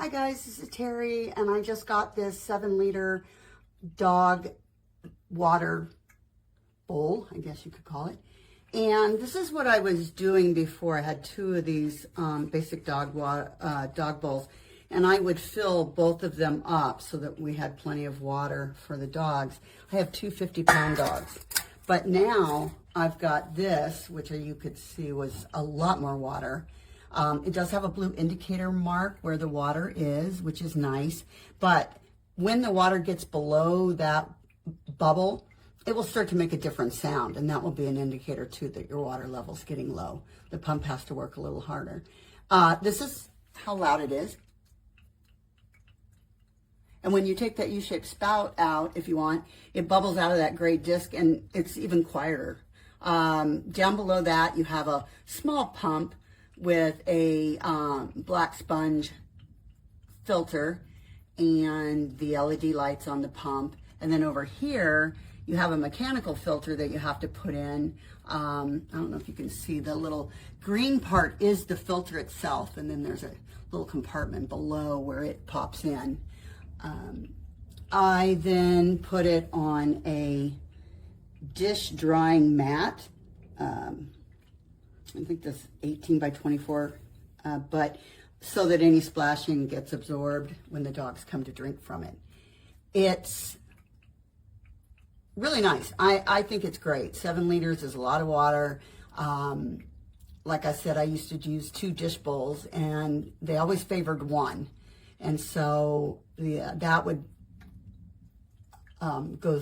Hi guys, this is Terry, and I just got this 7-liter dog water bowl, I guess you could call it. And this is what I was doing before. I had 2 of these basic dog bowls, and I would fill both of them up so that we had plenty of water for the dogs. I have 2 50-pound dogs, but now I've got this, which you could see was a lot more water. It does have a blue indicator mark where the water is, which is nice. But when the water gets below that bubble, it will start to make a different sound, and that will be an indicator too that your water level's getting low. The pump has to work a little harder. This is how loud it is. And when you take that U-shaped spout out, if you want, it bubbles out of that gray disc, and it's even quieter. Down below that, you have a small pump with a black sponge filter and the LED lights on the pump. And then over here, you have a mechanical filter that you have to put in. I don't know if you can see, the little green part is the filter itself, and then there's a little compartment below where it pops in. I then put it on a dish drying mat. I think this 18 by 24, but so that any splashing gets absorbed when the dogs come to drink from it. It's really nice. I think it's great. 7 liters is a lot of water. Like I said, I used to use 2 dish bowls, and they always favored one. And so that would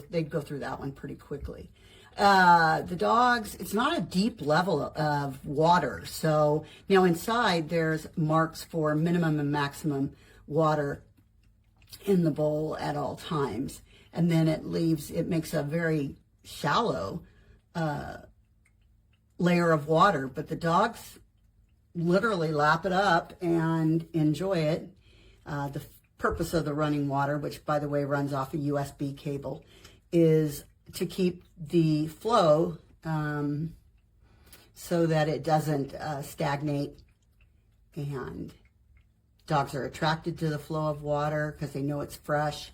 they'd go through that one pretty quickly. The dogs, it's not a deep level of water. So now inside there's marks for minimum and maximum water in the bowl at all times. And then it makes a very shallow layer of water, but the dogs literally lap it up and enjoy it. The purpose of the running water, which by the way runs off a USB cable, is to keep the flow so that it doesn't stagnate, and dogs are attracted to the flow of water because they know it's fresh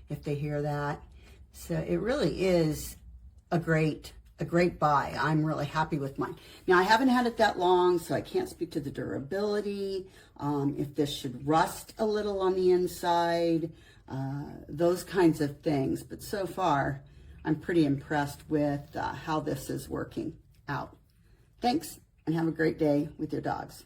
if they hear that. So it really is a great buy. I'm really happy with mine. Now, I haven't had it that long, so I can't speak to the durability, if this should rust a little on the inside, those kinds of things. But so far, I'm pretty impressed with how this is working out. Thanks, and have a great day with your dogs.